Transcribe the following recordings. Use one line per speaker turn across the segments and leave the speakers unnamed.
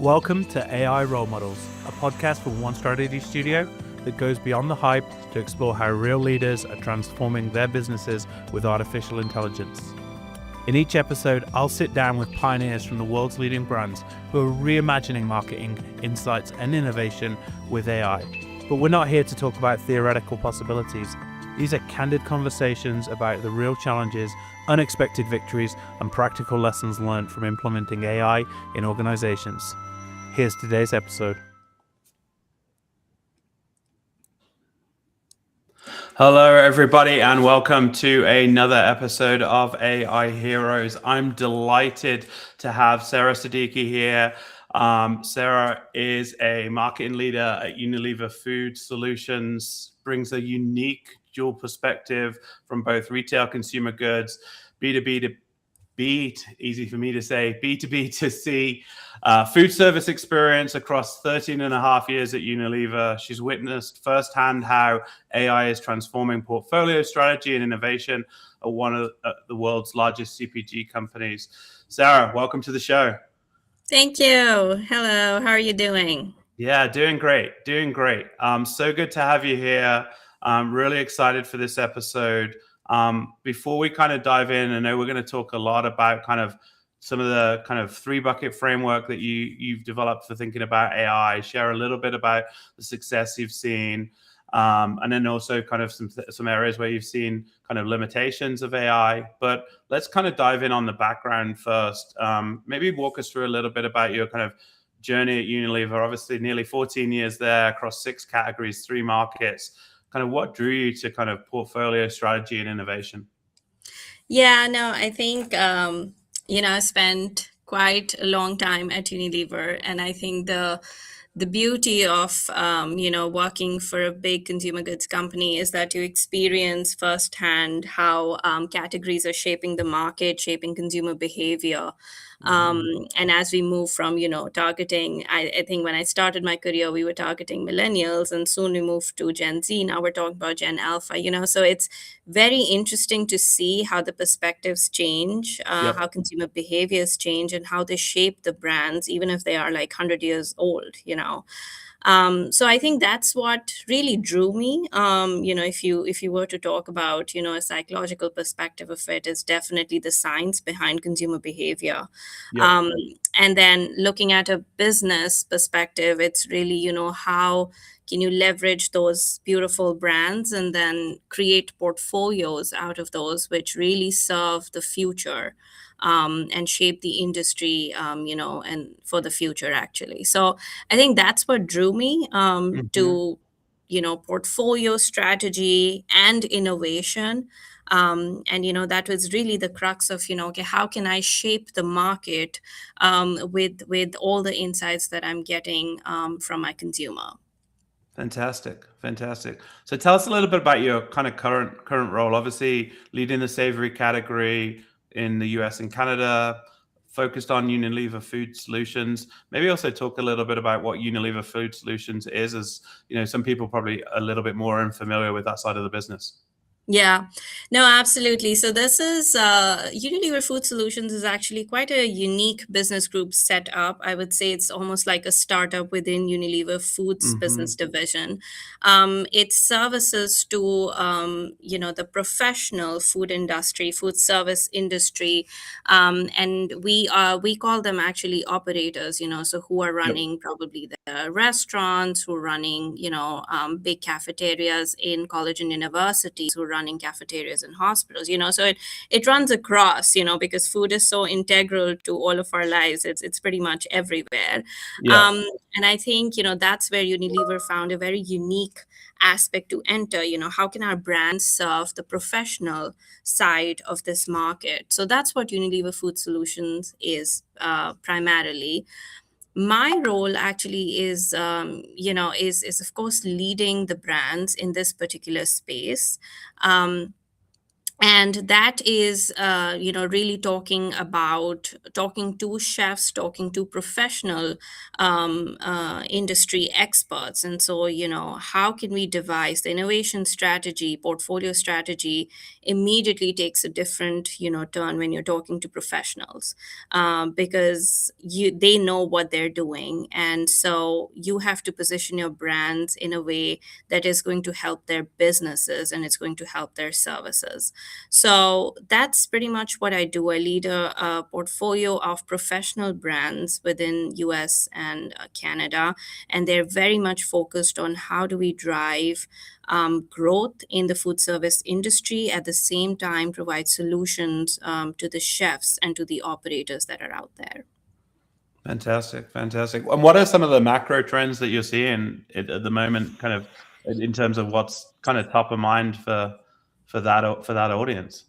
Welcome to AI Role Models, a podcast from One Strategy Studio that goes beyond the hype to explore how real leaders are transforming their businesses with artificial intelligence. In each episode, I'll sit down with pioneers from the world's leading brands who are reimagining marketing, insights, and innovation with AI. But we're not here to talk about theoretical possibilities. These are candid conversations about the real challenges, unexpected victories, and practical lessons learned from implementing AI in organizations. Here's today's episode. Hello, everybody, and welcome to another episode of AI Heroes. I'm delighted to have Sarah Siddiqui here. Sarah is a marketing leader at Unilever Food Solutions, brings a unique dual perspective from both retail consumer goods, B2B to B, easy for me to say, B2B to C, food service experience across 13 and a half years at Unilever. She's witnessed firsthand how AI is transforming portfolio strategy and innovation at one of the world's largest CPG companies. Sarah, welcome to the show.
Thank you. Hello, how are you doing?
Yeah, doing great. So good to have you here. I'm really excited for this episode. Before we kind of dive in, I know we're going to talk a lot about kind of some of the kind of 3-bucket framework that you've developed for thinking about AI, share a little bit about the success you've seen, and then also kind of some areas where you've seen kind of limitations of AI. But let's kind of dive in on the background first. Maybe walk us through a little bit about your kind of journey at Unilever. Obviously, nearly 14 years there across 6 categories, 3 markets. Kind of what drew you to kind of portfolio strategy and innovation?
Yeah, no, I think, I spent quite a long time at Unilever, and I think the beauty of, working for a big consumer goods company is that you experience firsthand how categories are shaping the market, shaping consumer behavior. And as we move from, targeting, I think when I started my career, we were targeting millennials, and soon we moved to Gen Z. Now we're talking about Gen Alpha, so it's very interesting to see how the perspectives change,
Yep.
how consumer behaviors change, and how they shape the brands, even if they are like 100 years old. So I think that's what really drew me. If you were to talk about, a psychological perspective of it, is definitely the science behind consumer behavior.
Yep.
Um, and then looking at a business perspective, it's really, how can you leverage those beautiful brands and then create portfolios out of those which really serve the future, and shape the industry, and for the future, actually. So I think that's what drew me to, portfolio strategy and innovation. And that was really the crux of, okay, how can I shape the market with all the insights that I'm getting from my consumer?
Fantastic. So tell us a little bit about your kind of current role. Obviously, leading the savory category in the US and Canada, focused on Unilever Food Solutions. Maybe also talk a little bit about what Unilever Food Solutions is, as some people probably a little bit more unfamiliar with that side of the business.
Yeah, no, absolutely. So this is Unilever Food Solutions is actually quite a unique business group set up. I would say it's almost like a startup within Unilever Foods business division. It services to the professional food industry, food service industry, and we call them actually operators. So who are
Yep.
running probably the restaurants, who are running big cafeterias in college and universities, who are running cafeterias in hospitals. So it runs across, because food is so integral to all of our lives. It's pretty much everywhere.
Yeah.
And I think, that's where Unilever found a very unique aspect to enter. How can our brands serve the professional side of this market? So that's what Unilever Food Solutions is, primarily. My role actually is of course leading the brands in this particular space. and that is really talking to chefs, talking to professional industry experts. And so, how can we devise the innovation strategy, portfolio strategy immediately takes a different turn when you're talking to professionals, because they know what they're doing, and so you have to position your brands in a way that is going to help their businesses and it's going to help their services. So that's pretty much what I do. I lead a portfolio of professional brands within US and Canada, and they're very much focused on how do we drive growth in the food service industry, at the same time provide solutions to the chefs and to the operators that are out there.
Fantastic, fantastic. And what are some of the macro trends that you're seeing at the moment, kind of in terms of what's kind of top of mind for that audience?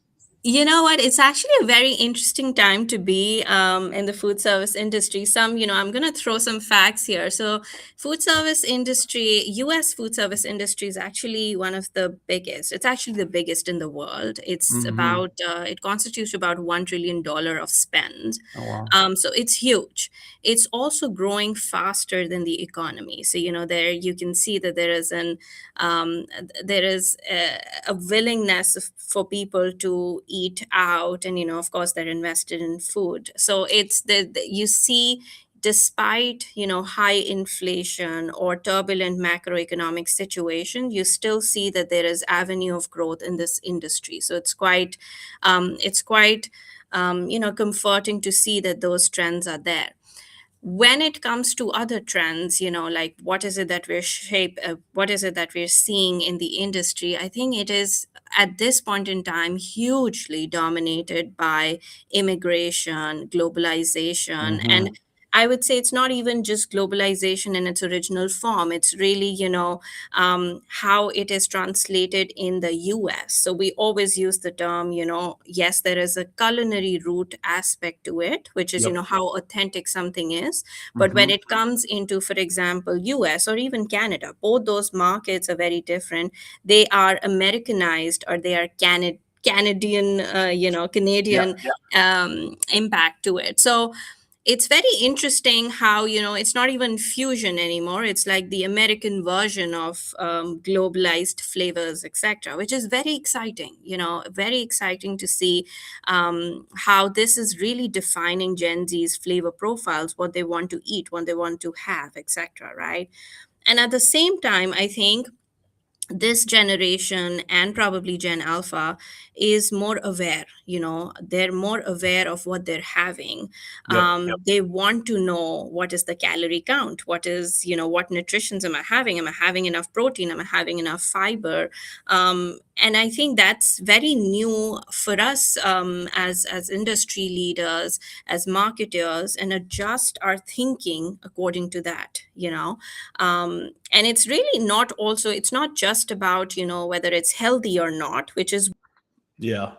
You know what? It's actually a very interesting time to be in the food service industry. I'm going to throw some facts here. So, food service industry, US food service industry is actually one of the biggest. It's actually the biggest in the world.
Hmm.
It constitutes about $1 trillion of spend.
Oh wow.
So it's huge. It's also growing faster than the economy. So, there you can see that um, there is a willingness for people to eat out, and of course they're invested in food. So it's you see, despite high inflation or turbulent macroeconomic situation, you still see that there is avenue of growth in this industry. So it's quite comforting to see that those trends are there. When it comes to other trends, like what is it that we're seeing in the industry, I think it is at this point in time hugely dominated by immigration, globalization, and
Hmm.
I would say it's not even just globalization in its original form. It's really, how it is translated in the US. So we always use the term, yes, there is a culinary root aspect to it, which is,
Yep.
how authentic something is. But when
Hmm.
it comes into, for example, US or even Canada, both those markets are very different. They are Americanized, or they are Canadian,
Yeah.
Canadian impact to it. So it's very interesting how it's not even fusion anymore. It's like the American version of globalized flavors, etc., which is very exciting. Very exciting to see how this is really defining Gen Z's flavor profiles, what they want to eat, what they want to have, etc., right? And at the same time, I think this generation and probably Gen Alpha is more aware. They're more aware of what they're having.
Yep.
They want to know what is the calorie count, what is, what nutritions am I having enough protein, am I having enough fiber. And I think that's very new for us, as industry leaders, as marketers, and adjust our thinking according to that. And it's not just about whether it's healthy or not, which is
Yeah.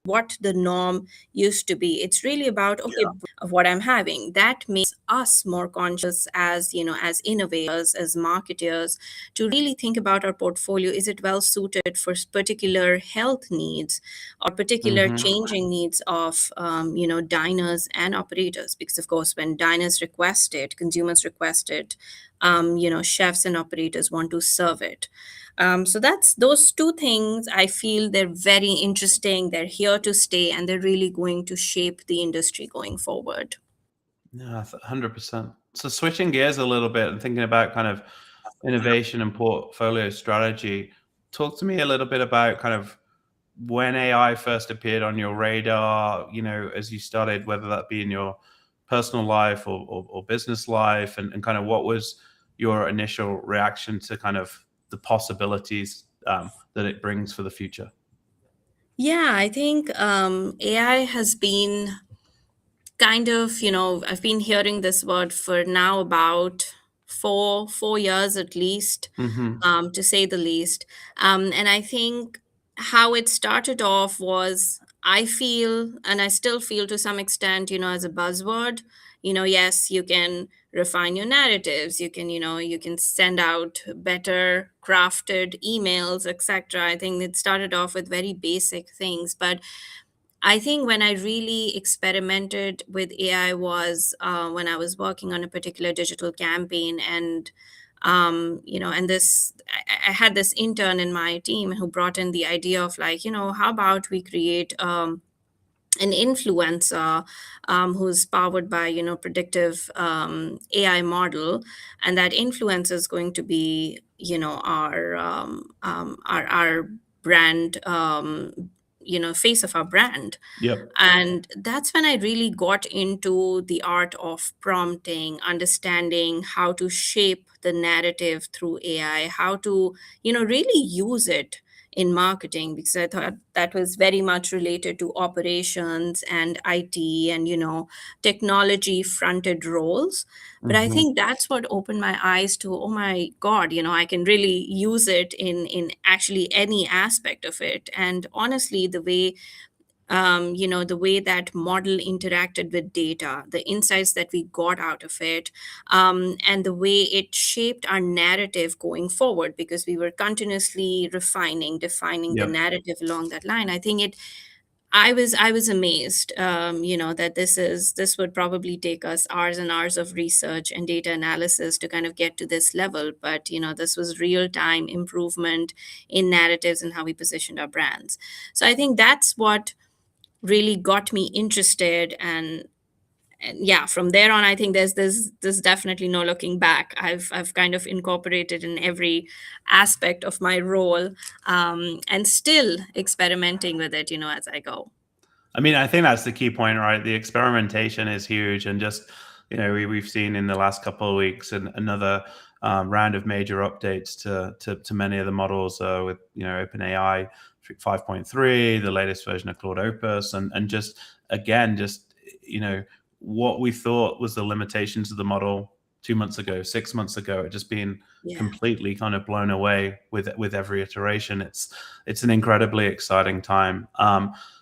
what the norm used to be. It's really about, okay, of what I'm having. That makes us more conscious, as as innovators, as marketers, to really think about our portfolio. Is it well suited for particular health needs or particular
Hmm.
changing needs of diners and operators? Because of course, when diners request it, consumers request it, chefs and operators want to serve it. So that's those two things. I feel they're very interesting. They're here to stay, and they're really going to shape the industry going forward.
Yeah, 100%. So switching gears a little bit and thinking about kind of innovation and portfolio strategy, talk to me a little bit about kind of when AI first appeared on your radar, as you started, whether that be in your personal life or business life, and kind of what was your initial reaction to kind of the possibilities that it brings for the future?
Yeah, I think AI has been kind of, I've been hearing this word for now about four years at least,
Hmm.
to say the least. And I think how it started off was, I feel, and I still feel to some extent, as a buzzword. yes, you can refine your narratives, you can send out better crafted emails, etc. I think it started off with very basic things, but I think when I really experimented with AI was when I was working on a particular digital campaign, and and I had this intern in my team who brought in the idea of, like, how about we create an influencer who's powered by predictive AI model, and that influencer is going to be our brand, face of our brand.
Yep.
And that's when I really got into the art of prompting, understanding how to shape the narrative through AI, how to, really use it in marketing, because I thought that was very much related to operations and IT and, technology fronted roles. But I
Hmm.
think that's what opened my eyes to, oh my God, I can really use it in actually any aspect of it. And honestly, the way that model interacted with data, the insights that we got out of it, and the way it shaped our narrative going forward, because we were continuously refining, defining the
Yep.
narrative along that line. I think it. I was amazed, that this would probably take us hours and hours of research and data analysis to kind of get to this level. But this was real time improvement in narratives and how we positioned our brands. So I think that's what really got me interested, and yeah, from there on, I think there's definitely no looking back. I've kind of incorporated in every aspect of my role, and still experimenting with it, as I go.
I mean, I think that's the key point, right? The experimentation is huge, and just we've seen in the last couple of weeks another round of major updates to many of the models with OpenAI 5.3, the latest version of Claude Opus, and just again, just what we thought was the limitations of the model 2 months ago, 6 months ago, it just been
Yeah.
completely kind of blown away with every iteration. It's an incredibly exciting time.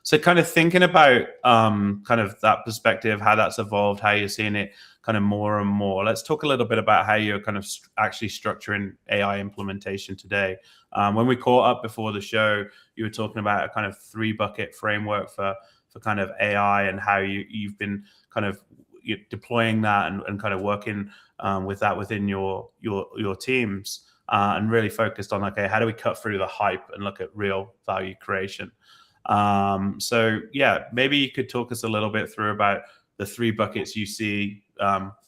So kind of thinking about kind of that perspective, how that's evolved, how you're seeing it kind of more and more. Let's talk a little bit about how you're kind of actually structuring AI implementation today. When we caught up before the show, you were talking about a kind of 3 bucket framework for kind of AI, and how you've been kind of deploying that and kind of working with that within your teams, and really focused on, okay, how do we cut through the hype and look at real value creation? So yeah, maybe you could talk us a little bit through about the 3 buckets you see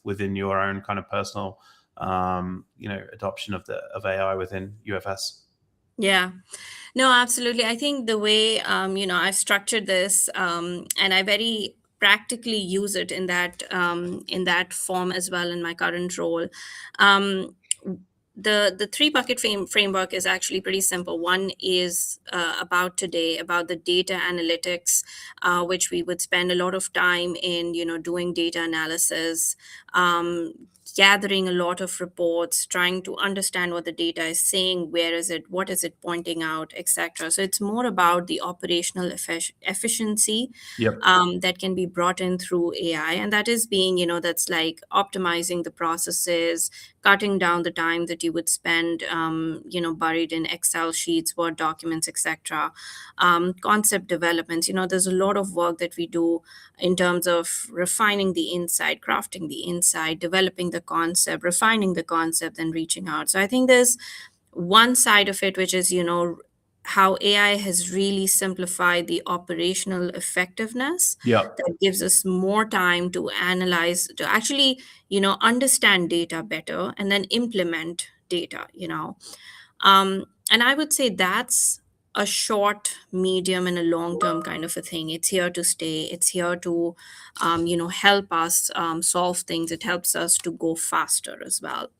within your own kind of personal adoption of AI within UFS.
Yeah. No, absolutely. I think the way I've structured this, and I very practically use it in that form as well in my current role. Um, the three bucket framework is actually pretty simple. One is about today, about the data analytics, which we would spend a lot of time in, doing data analysis, um, gathering a lot of reports, trying to understand what the data is saying, where is it, what is it pointing out, etc. So it's more about the operational efficiency
Yep.
that can be brought in through AI, and that is being, that's like optimizing the processes, cutting down the time that you would spend, buried in Excel sheets, Word documents, etc. Concept developments. There's a lot of work that we do in terms of refining the insight, crafting the insight, developing the concept, refining the concept, and reaching out. So I think there's one side of it, which is, how AI has really simplified the operational effectiveness,
Yep.
that gives us more time to analyze, to actually, understand data better and then implement data. And I would say that's a short, medium, and a long term kind of a thing. It's here to stay. It's here to, help us solve things. It helps us to go faster as well.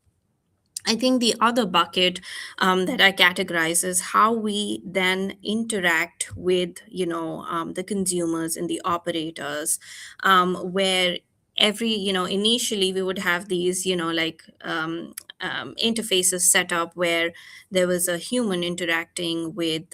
I think the other bucket that I categorize is how we then interact with, the consumers and the operators, where initially we would have these, like interfaces set up where there was a human interacting with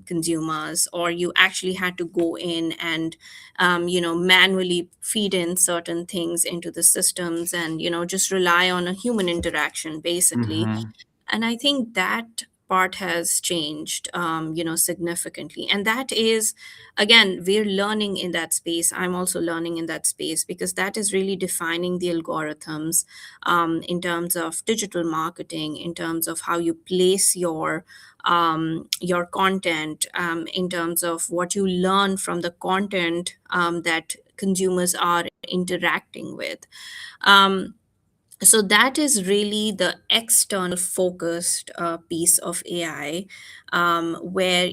consumers, or you actually had to go in and manually feed in certain things into the systems, and just rely on a human interaction basically.
Hmm.
And I think that part has changed significantly, and that is, again, we're learning in that space. I'm also learning in that space, because that is really defining the algorithms in terms of digital marketing, in terms of how you place your content, in terms of what you learn from the content that consumers are interacting with. um, so that is really the external focused piece of AI, where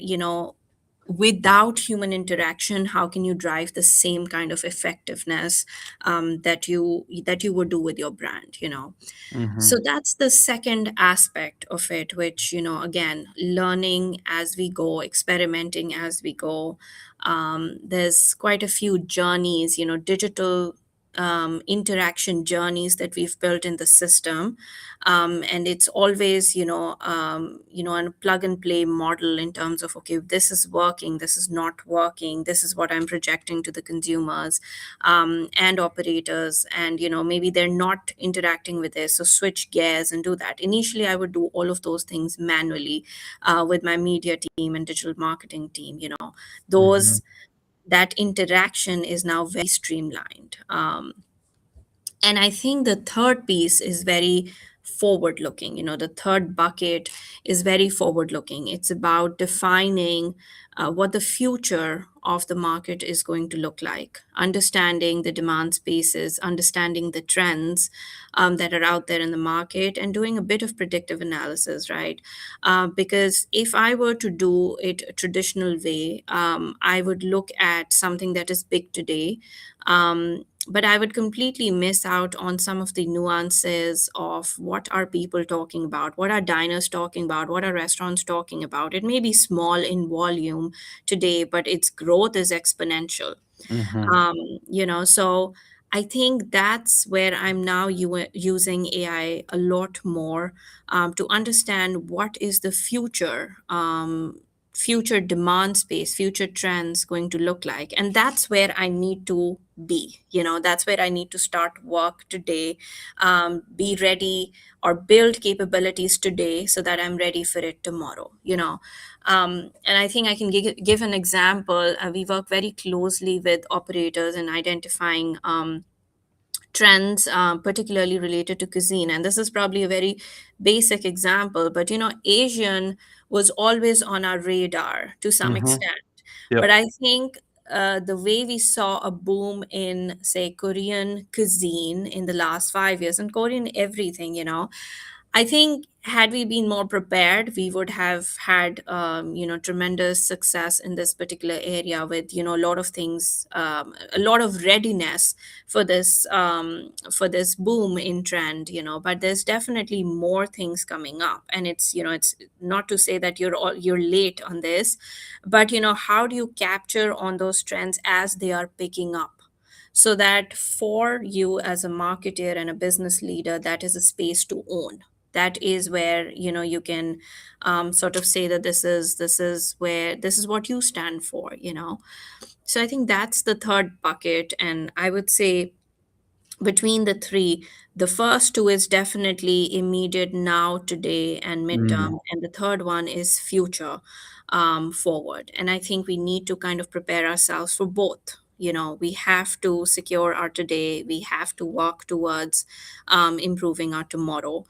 without human interaction, how can you drive the same kind of effectiveness that you would do with your brand? So
Hmm.
that's the second aspect of it, which, again, learning as we go, experimenting as we go. There's quite a few journeys, digital interaction journeys that we've built in the system. And it's always, a plug and play model in terms of, okay, this is working, this is not working, this is what I'm projecting to the consumers and operators, and maybe they're not interacting with this, so switch gears and do that. Initially I would do all of those things manually with my media team and digital marketing team.
Hmm.
Those That interaction is now very streamlined. And I think the third piece is very forward looking. The third bucket is very forward looking. It's about defining what the future of the market is going to look like, understanding the demand spaces, understanding the trends that are out there in the market, and doing a bit of predictive analysis, right? Because if I were to do it a traditional way, I would look at something that is big today. But I would completely miss out on some of the nuances of what are people talking about, what are diners talking about, what are restaurants talking about. It may be small in volume today, but its growth is exponential.
Hmm.
um, so I think that's where I'm now using AI a lot more, to understand what is the future demand space, future trends going to look like. And that's where I need to be. That's where I need to start work today, be ready, or build capabilities today so that I'm ready for it tomorrow. And I think I can give an example. We work very closely with operators in identifying trends, particularly related to cuisine. And this is probably a very basic example, but Asian was always on our radar to some
Hmm.
extent. But
Yep.
I think the way we saw a boom in, say, Korean cuisine in the last 5 years, and Korean everything, I think had we been more prepared, we would have had, tremendous success in this particular area with, a lot of things, a lot of readiness for this boom in trend. But there's definitely more things coming up, and it's not to say that you're late on this, but how do you capture on those trends as they are picking up? So that for you as a marketer and a business leader, that is a space to own. That is where you can sort of say that this is what you stand for. So I think that's the third bucket, and I would say between the three, the first two is definitely immediate, now, today, and midterm,
Mm.
and the third one is future, forward. And I think we need to kind of prepare ourselves for both. We have to secure our today, we have to work towards improving our tomorrow,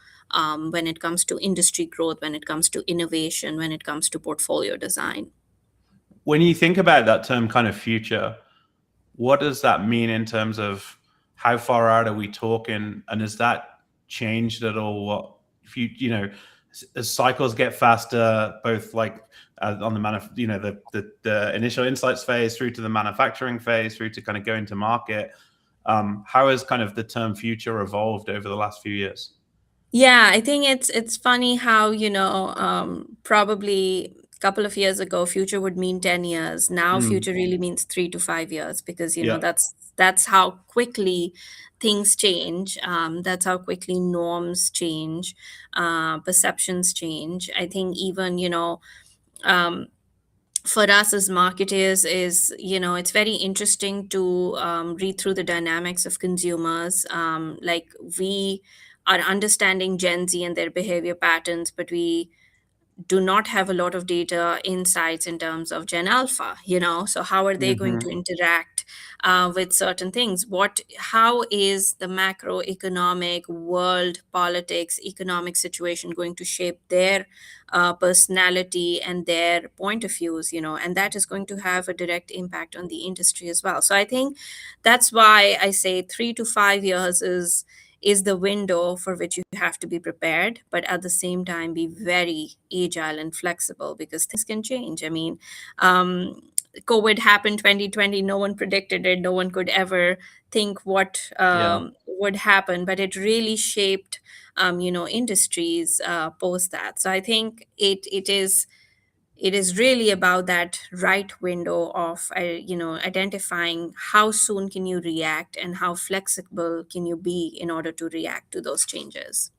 when it comes to industry growth, when it comes to innovation, when it comes to portfolio design.
When you think about that term kind of future, what does that mean in terms of how far out are we talking? And has that changed at all? What if as cycles get faster, both like on the the initial insights phase through to the manufacturing phase through to kind of going to market, how has kind of the term future evolved over the last few years?
Yeah, I think it's funny how, probably couple of years ago future would mean 10 years. Now
Mm.
future really means 3 to 5 years, because
Yeah.
that's how quickly things change. That's how quickly norms change, perceptions change. I think even, um, for us as marketers, is, it's very interesting to read through the dynamics of consumers. Like, we are understanding Gen Z and their behavior patterns, but we do not have a lot of data insights in terms of Gen Alpha, so how are they going to
Hmm.
interact with certain things? How is the macroeconomic world politics, economic situation going to shape their personality and their point of views, and that is going to have a direct impact on the industry as well. So I think that's why I say 3 to 5 years is the window for which you have to be prepared, but at the same time be very agile and flexible, because things can change. I mean, um, COVID happened 2020. No one predicted it. No one could ever think what
Yeah.
would happen, but it really shaped, industries post that. So I think it is really about that right window of, identifying how soon can you react and how flexible can you be in order to react to those changes.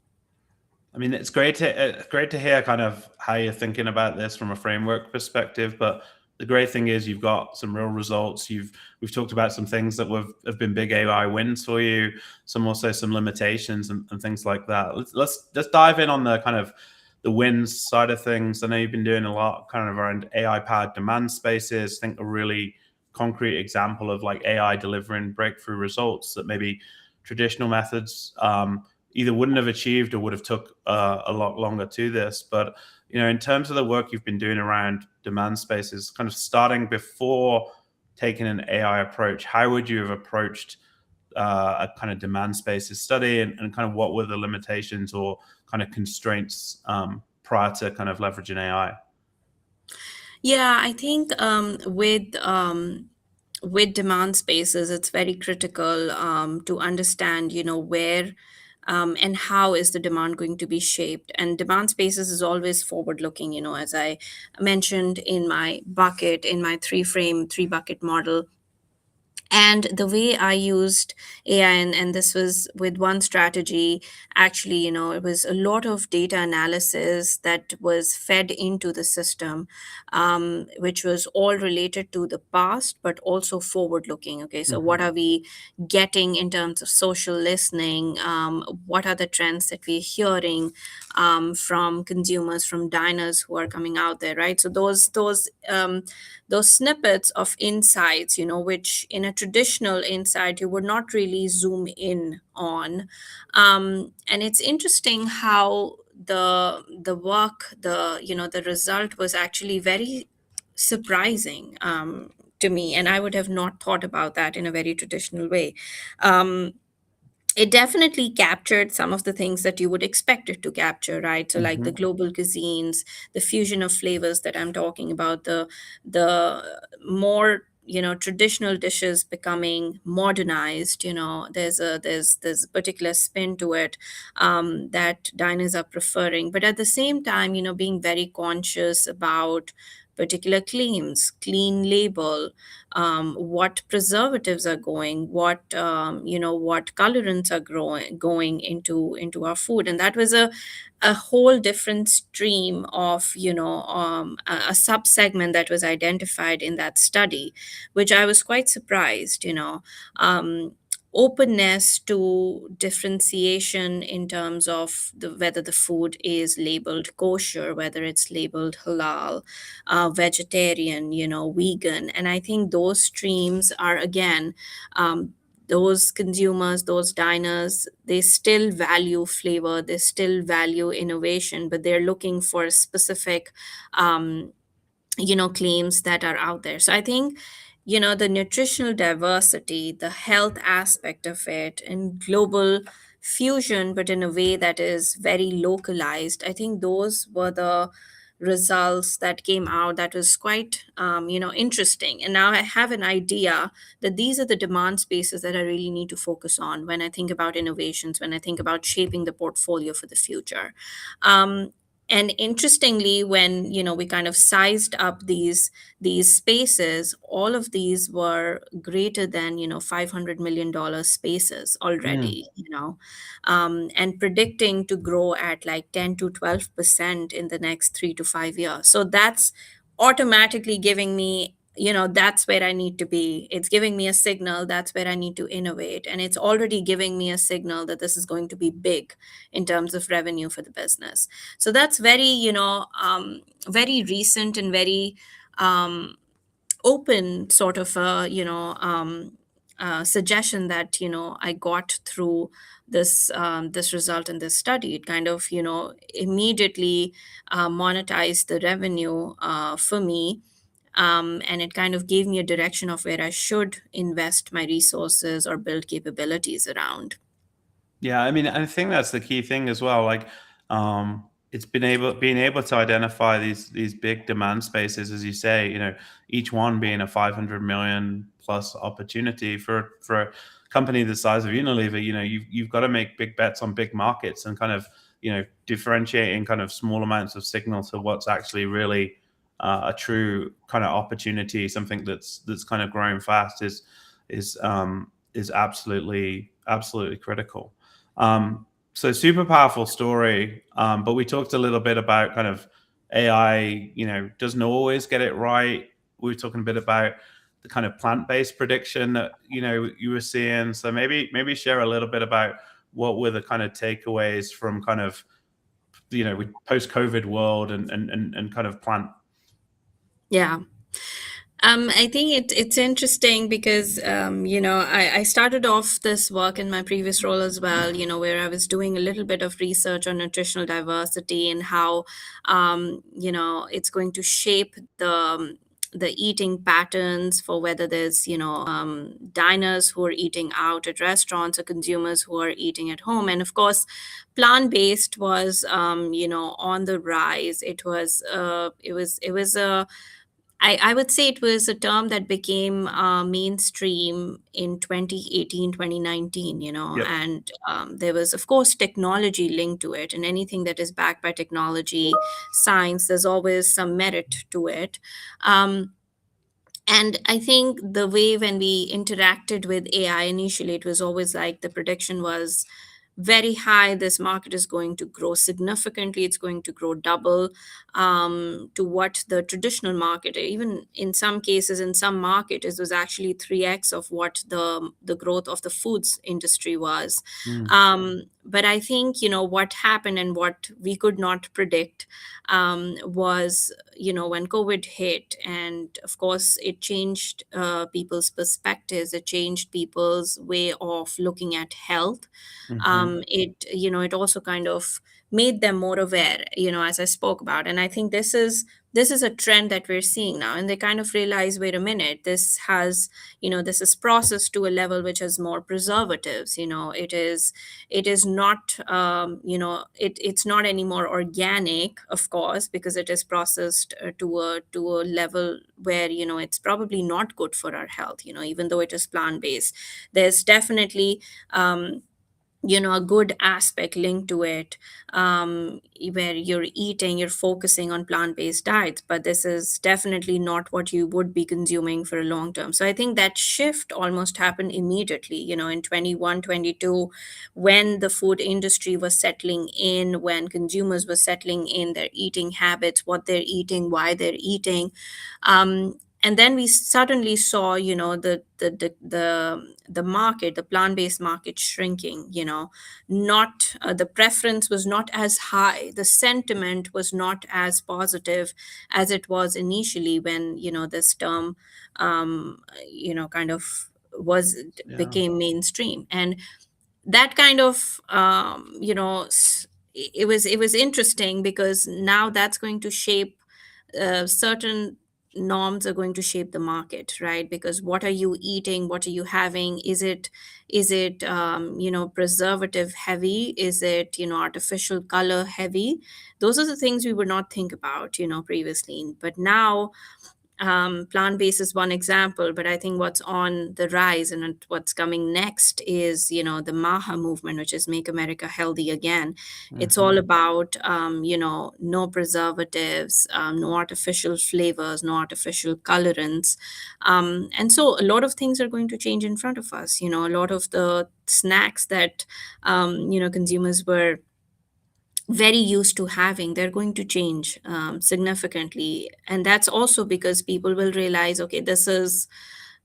I mean, it's great to hear kind of how you're thinking about this from a framework perspective. But the great thing is you've got some real results. We've talked about some things that have been big AI wins for you, some limitations and things like that. Let's dive in on the kind of the wins side of things. I know you've been doing a lot kind of around AI powered demand spaces. I think a really concrete example of like AI delivering breakthrough results that maybe traditional methods either wouldn't have achieved or would have took a lot longer to this. But in terms of the work you've been doing around demand spaces, kind of starting before taking an AI approach, how would you have approached a kind of demand spaces study, and kind of what were the limitations or kind of constraints prior to kind of leveraging AI?
Yeah, I think with demand spaces, it's very critical to understand, where and how is the demand going to be shaped. And demand spaces is always forward looking, as I mentioned in my three bucket model. And the way I used AI, and this was with one strategy, actually, it was a lot of data analysis that was fed into the system, which was all related to the past, but also forward looking. Okay, so what
Hmm.
are we getting in terms of social listening? What are the trends that we're hearing from consumers, from diners who are coming out there, right? So those snippets of insights, which in a traditional insight you would not really zoom in on. And it's interesting how the work, the result was actually very surprising to me, and I would have not thought about that in a very traditional way. Um, it definitely captured some of the things that you would expect it to capture, right? So like the
Hmm.
global cuisines, the fusion of flavors that I'm talking about, the more, traditional dishes becoming modernized. There's a particular spin to it that diners are preferring, but at the same time, being very conscious about particular claims, clean label, what preservatives are what colorants are going into our food. And that was a whole different stream of, a sub segment that was identified in that study, which I was quite surprised. Openness to differentiation in terms of whether the food is labeled kosher, whether it's labeled halal, vegetarian, vegan. And I think those streams are, again, those consumers, those diners, they still value flavor, they still value innovation, but they're looking for specific um, claims that are out there. So I think, the nutritional diversity, the health aspect of it, and global fusion, but in a way that is very localized, I think those were the results that came out that was quite interesting. And now I have an idea that these are the demand spaces that I really need to focus on when I think about innovations, when I think about shaping the portfolio for the future. um, And interestingly, when we kind of sized up these spaces, all of these were greater than $500 million spaces
Mm.
already, and predicting to grow at like 10 to 12% in the next 3 to 5 years. So that's automatically giving me, that's where I need to be. It's giving me a signal that's where I need to innovate, and it's already giving me a signal that this is going to be big in terms of revenue for the business. So that's very, very recent and very um, open sort of a, suggestion that I got through this result in this study. It kind of immediately monetized the revenue for me. And it kind of gave me a direction of where I should invest my resources or build capabilities around.
Yeah, I mean, I think that's the key thing as well. Like, it's being able to identify these big demand spaces, as you say. Each one being a 500 million plus opportunity for a company the size of Unilever. You've got to make big bets on big markets and kind of differentiating kind of small amounts of signal to what's actually really a true kind of opportunity, something that's kind of growing fast is absolutely critical. So super powerful story. But we talked a little bit about kind of AI, doesn't always get it right. We were talking a bit about the kind of plant-based prediction that, you were seeing. So maybe share a little bit about what were the kind of takeaways from kind of, post-COVID world and kind of plant.
Yeah. I think it's interesting because I started off this work in my previous role as well, where I was doing a little bit of research on nutritional diversity and how it's going to shape the eating patterns, for whether there's diners who are eating out at restaurants or consumers who are eating at home. And of course, plant-based was on the rise. It was a I would say it was a term that became mainstream in 2018, 2019,
Yep.
and there was, of course, technology linked to it. And anything that is backed by technology, science, there's always some merit to it. Um, and I think the way when we interacted with AI initially, it was always like the prediction was very high. This market is going to grow significantly. It's going to grow double to what the traditional market, even in some cases, in some market, it was actually 3x of what the growth of the foods industry was.
Mm.
But I think, what happened and what we could not predict was, when COVID hit, and of course, it changed people's perspectives, it changed people's way of looking at health.
Hmm.
It also kind of made them more aware, as I spoke about. And I think this is a trend that we're seeing now, and they kind of realize, wait a minute, this is processed to a level which has more preservatives. It is not, it's not anymore organic, of course, because it is processed to a level where it's probably not good for our health, even though it is plant based. There's definitely a good aspect linked to it, where you're focusing on plant-based diets, but this is definitely not what you would be consuming for a long term. So I think that shift almost happened immediately, in 21, 22, when the food industry was settling in, when consumers were settling in their eating habits, what they're eating, why they're eating. And then we suddenly saw, the market, the plant-based market shrinking. Not The preference was not as high, the sentiment was not as positive as it was initially, when this term kind of was
Yeah.
became mainstream. And that kind of it was interesting, because now that's going to shape certain norms, are going to shape the market, right? Because what are you eating, what are you having? Is it preservative heavy? Is it artificial color heavy? Those are the things we would not think about previously. But now Plant-based is one example, but I think what's on the rise and what's coming next is, the MAHA movement, which is Make America Healthy Again. It's
Hmm.
all about, no preservatives, no artificial flavors, no artificial colorants. And so a lot of things are going to change in front of us. A lot of the snacks that, consumers were very used to having, they're going to change significantly. And that's also because people will realize, okay, this is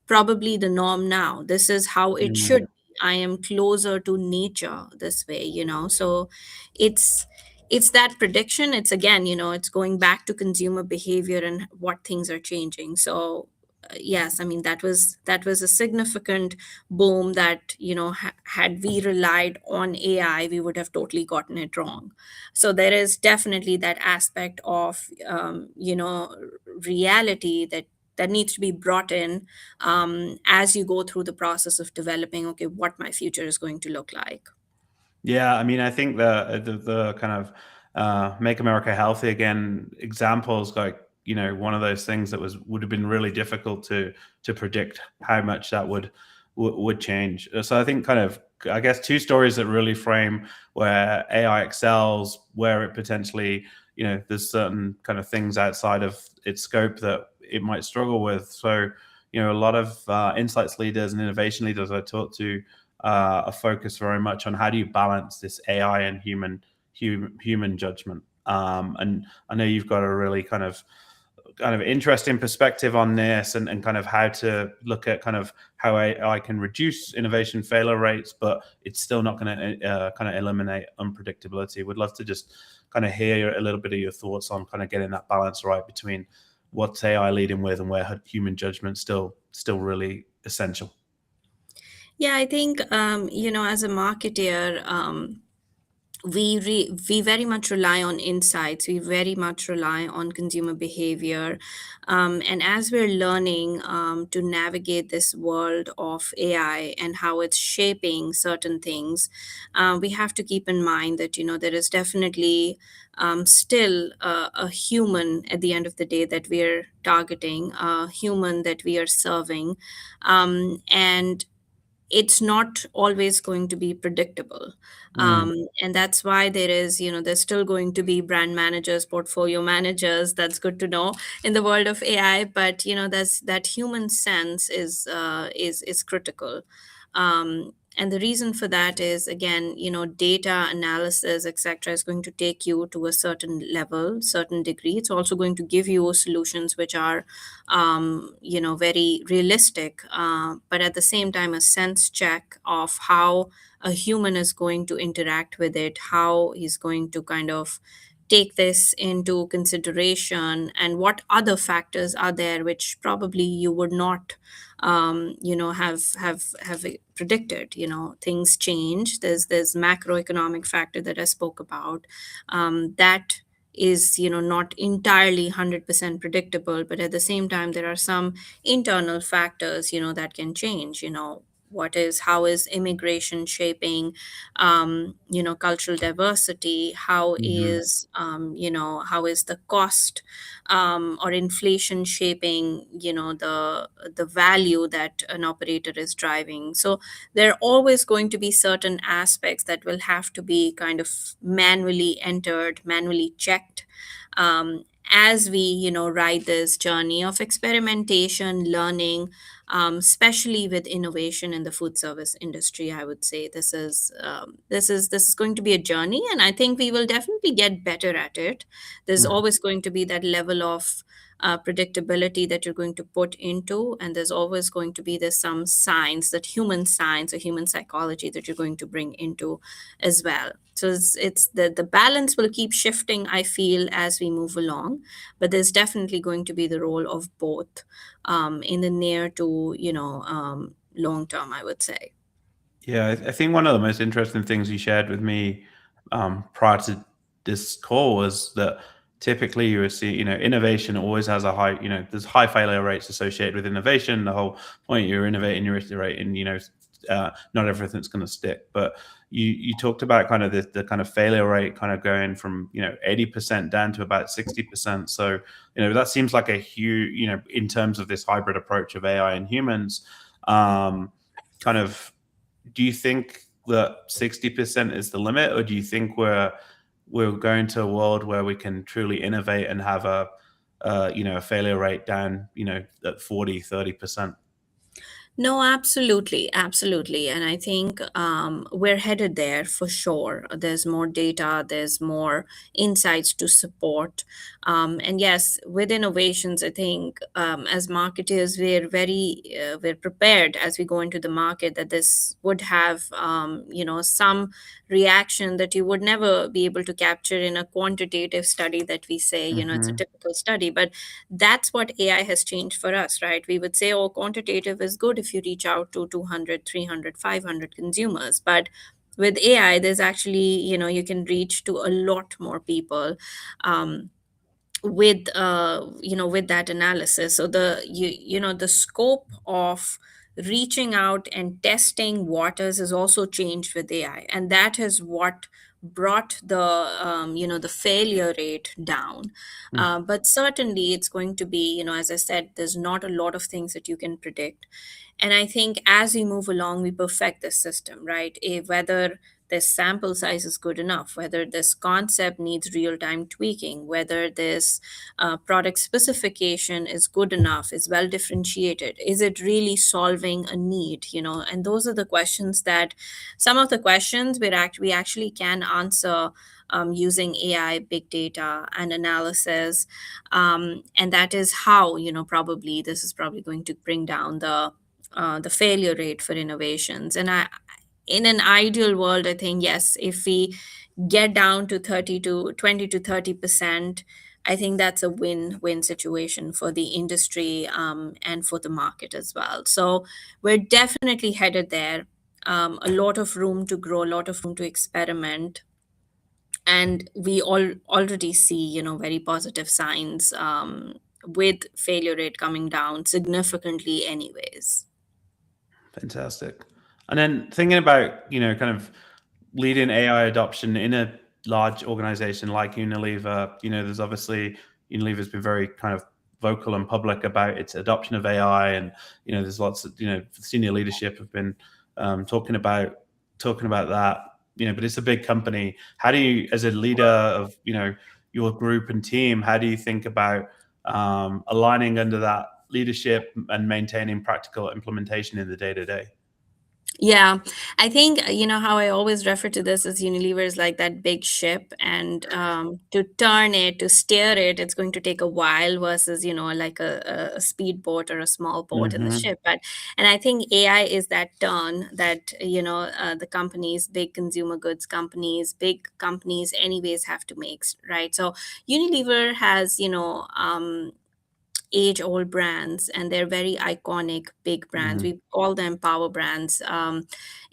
probably the norm now. This is how it should
Mm.
be. I am closer to nature this way, So it's it's that prediction. It's again, it's going back to consumer behavior and what things are changing. So yes, I mean that was a significant boom that had we relied on AI, we would have totally gotten it wrong. So there is definitely that aspect of reality that needs to be brought in as you go through the process of developing, okay, what my future is going to look like.
Yeah, I mean, I think the kind of "Make America Healthy Again" examples, like, one of those things that would have been really difficult to predict how much that would change. So I think, kind of, I guess, two stories that really frame where AI excels, where it potentially, there's certain kind of things outside of its scope that it might struggle with. So, a lot of insights leaders and innovation leaders I talk to are focused very much on how do you balance this AI and human judgment. And I know you've got a really kind of interesting perspective on this, and kind of how to look at kind of how AI can reduce innovation failure rates, but it's still not going to kind of eliminate unpredictability. Would love to just kind of hear a little bit of your thoughts on kind of getting that balance right between what's AI leading with and where human judgment still really essential.
Yeah, I think as a marketer, we very much rely on insights. We very much rely on consumer behavior, and as we're learning to navigate this world of AI and how it's shaping certain things, we have to keep in mind that there is definitely still a human at the end of the day that we are targeting, a human that we are serving, and it's not always going to be predictable.
Mm.
And that's why there's still going to be brand managers, portfolio managers. That's good to know in the world of AI. But that's that human sense is critical. And the reason for that is, again, data analysis, etc., is going to take you to a certain level, certain degree. It's also going to give you solutions which are very realistic, but at the same time, a sense check of how a human is going to interact with it, how he's going to kind of take this into consideration, and what other factors are there which probably you would not have predicted. Things change. There's macroeconomic factor that I spoke about, that is not entirely 100% predictable, but at the same time there are some internal factors that can change. How is immigration shaping cultural diversity?
Mhm.
How is the cost or inflation shaping the value that an operator is driving? So there are always going to be certain aspects that will have to be kind of manually entered, manually checked, as we ride this journey of experimentation, learning, especially with innovation in the food service industry. I would say this is going to be a journey, and I think we will definitely get better at it. There's
Mhm.
always going to be that level of predictability that you're going to put into, and there's always going to be this some science, that human science or human psychology that you're going to bring into as well. So it's the balance will keep shifting, I feel, as we move along, but there's definitely going to be the role of both in the near to long term, I would say.
Yeah, I think one of the most interesting things you shared with me prior to this call was that typically you would see, innovation always has a there's high failure rates associated with innovation. The whole point, you're innovating, you're iterating, not everything's going to stick. But you talked about kind of the kind of failure rate kind of going from 80% down to about 60%. So that seems like a huge, in terms of this hybrid approach of AI and humans. Kind of, do you think that 60% is the limit, or do you think we're going to a world where we can truly innovate and have a failure rate down at 40-30%?
No, absolutely, absolutely. And I think we're headed there for sure. There's more data, there's more insights to support. And yes, with innovations, I think as marketers, we're prepared as we go into the market that this would have, some reaction that you would never be able to capture in a quantitative study that we say, it's a
Mm-hmm.
typical study. But that's what AI has changed for us, right? We would say, oh, quantitative is good if you reach out to 200, 300, 500 consumers. But with AI, there's actually, you can reach to a lot more people. With that analysis, so the scope of reaching out and testing waters has also changed with AI, and that is what brought the failure rate down. But certainly it's going to be, as I said, there's not a lot of things that you can predict. And I think as we move along, we perfect this system, right? Whether this sample size is good enough, whether this concept needs real time tweaking, whether this product specification is good enough, is well differentiated, is it really solving a need, and those are the questions that some of the questions we actually can answer using AI, big data, and analysis. And that is how, probably this is probably going to bring down the failure rate for innovations. And in an ideal world, I think, yes, if we get down to 20 to 30%, I think that's a win-win situation for the industry, and for the market as well. So we're definitely headed there. A lot of room to grow, a lot of room to experiment, and we all already see, very positive signs, with failure rate coming down significantly, anyways.
Fantastic. And then thinking about, kind of leading AI adoption in a large organization like Unilever, there's obviously Unilever's been very kind of vocal and public about its adoption of AI, and there's lots of senior leadership have been talking about that. But it's a big company. How do you, as a leader of your group and team, how do you think about aligning under that leadership and maintaining practical implementation in the day to day?
Yeah, I think how I always refer to this as Unilever is like that big ship, and to turn it, to steer it, it's going to take a while versus like a speedboat or a small boat in the
Hmm.
ship. But and I think AI is that turn that the companies, big consumer goods companies, big companies, anyways have to make, right? So Unilever has age old brands, and they're very iconic big brands.
Hmm.
We call them power brands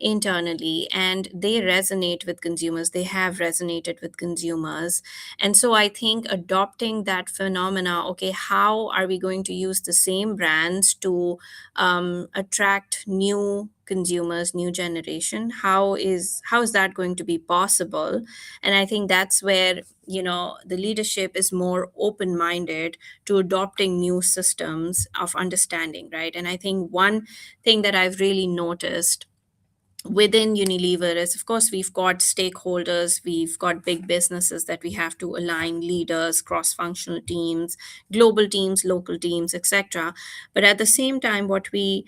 internally, and they resonate with consumers. They have resonated with consumers. And so I think adopting that phenomena, okay, how are we going to use the same brands to attract new consumers, new generation? How is that going to be possible? And I think that's where the leadership is more open minded to adopting new systems of understanding, right? And I think one thing that I've really noticed within Unilever is, of course, we've got stakeholders, we've got big businesses that we have to align, leaders, cross-functional teams, global teams, local teams, etc. But at the same time, what we're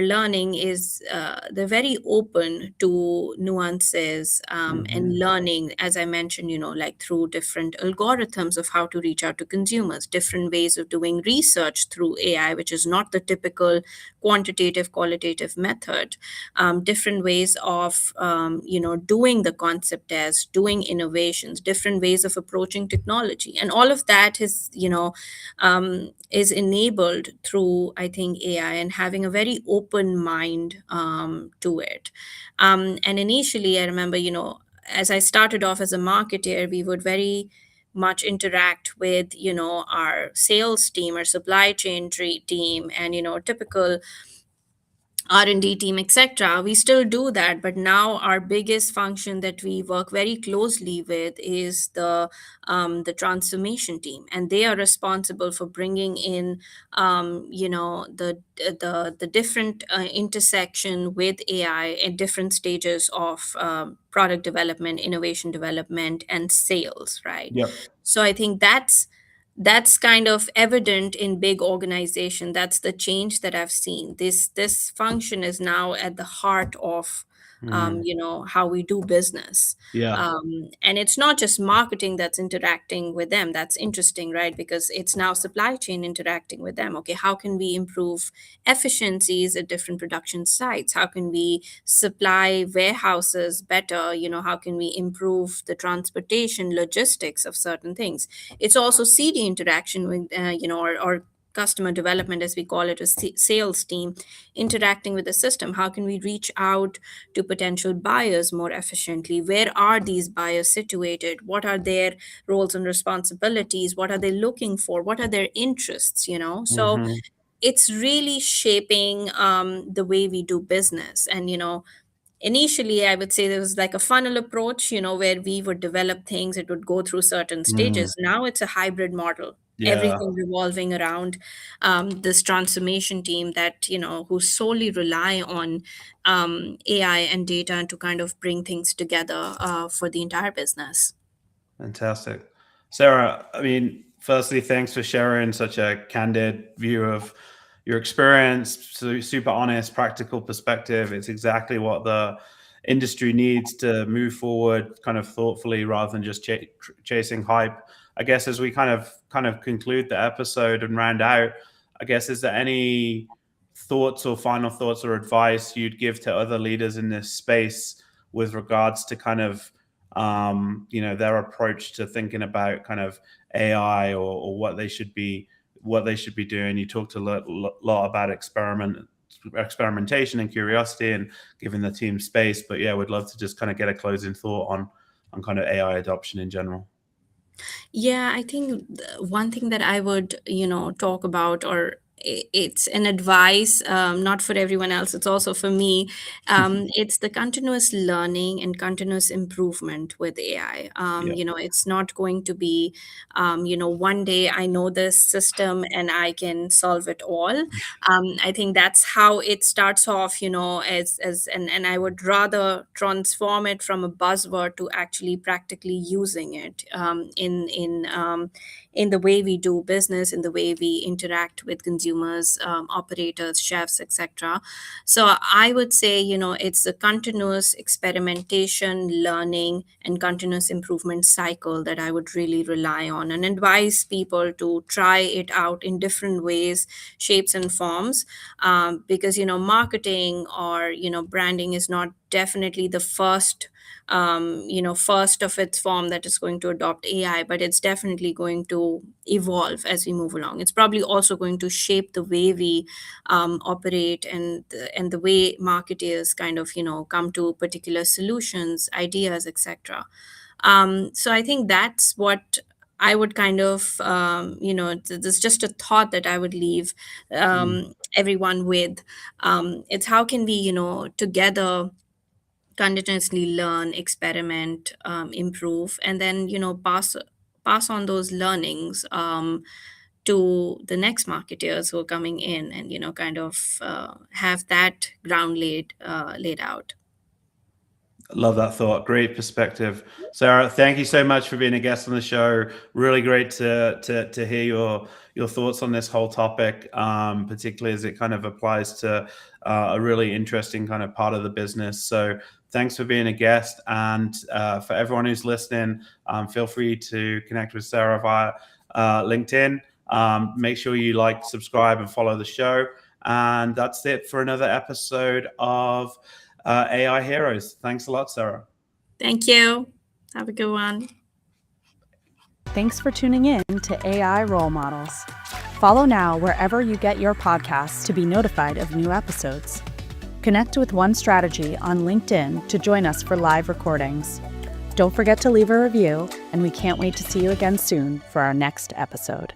learning is they're very open to nuances, and
Hmm.
learning, as I mentioned, like through different algorithms of how to reach out to consumers, different ways of doing research through AI, which is not the typical quantitative, qualitative method, different ways of doing the concept test, doing innovations, different ways of approaching technology, and all of that is enabled through, I think, AI, and having a very open mind to it. And initially, I remember, as I started off as a marketer, we would very much interact with our sales team or supply chain team, and typical R&D team, etc. We still do that, but now our biggest function that we work very closely with is the transformation team, and they are responsible for bringing in the different intersection with AI at different stages of product development, innovation development, and sales. Right.
Yep.
So I think that's kind of evident in big organization. That's the change that I've seen. This function is now at the heart of
Mm.
how we do business.
Yeah.
And it's not just marketing that's interacting with them. That's interesting, right? Because it's now supply chain interacting with them. Okay, how can we improve efficiencies at different production sites? How can we supply warehouses better? How can we improve the transportation logistics of certain things? It's also CD interaction with, or customer development, as we call it, a sales team interacting with the system. How can we reach out to potential buyers more efficiently? Where are these buyers situated? What are their roles and responsibilities? What are they looking for? What are their interests? So
Hmm.
it's really shaping the way we do business. And initially, I would say there was like a funnel approach, where we would develop things, it would go through certain
Mm.
stages. Now it's a hybrid model,
Yeah.
everything revolving around this transformation team that, who solely rely on AI and data to kind of bring things together for the entire business.
Fantastic. Sarah, I mean, firstly, thanks for sharing such a candid view of your experience, super honest, practical perspective. It's exactly what the industry needs to move forward kind of thoughtfully rather than just chasing hype. I guess as we kind of conclude the episode and round out, I guess is there any thoughts or final thoughts or advice you'd give to other leaders in this space with regards to kind of their approach to thinking about kind of AI or what they should be doing. You talked a lot about experimentation and curiosity and giving the team space, but yeah, we'd love to just kind of get a closing thought on kind of AI adoption in general.
Yeah, I think one thing that I would, talk about, or it's an advice, not for everyone else, it's also for me. It's the continuous learning and continuous improvement with AI.
Yeah.
It's not going to be, one day I know this system and I can solve it all. I think that's how it starts off, and I would rather transform it from a buzzword to actually practically using it in the way we do business, in the way we interact with consumers, operators, chefs, etc. So I would say, it's a continuous experimentation, learning, and continuous improvement cycle that I would really rely on and advise people to try it out in different ways, shapes, and forms. Because, marketing or, branding is not definitely the first of its form that is going to adopt AI, but it's definitely going to evolve as we move along. It's probably also going to shape the way we operate, and the way marketers kind of come to particular solutions, ideas, etc. So I think that's what I would kind of there's just a thought that I would leave
Mm.
everyone with. It's how can we together continuously learn, experiment, improve, and then pass on those learnings to the next marketers who are coming in, and kind of have that ground laid out.
Love that thought. Great perspective, Sarah. Thank you so much for being a guest on the show. Really great to hear your thoughts on this whole topic, particularly as it kind of applies to a really interesting kind of part of the business. So thanks for being a guest, and for everyone who's listening, feel free to connect with Sarah via LinkedIn. Make sure you like, subscribe, and follow the show. And that's it for another episode of AI Heroes. Thanks a lot, Sarah.
Thank you. Have a good one.
Thanks for tuning in to AI Role Models. Follow now wherever you get your podcasts to be notified of new episodes. Connect with One Strategy on LinkedIn to join us for live recordings. Don't forget to leave a review, and we can't wait to see you again soon for our next episode.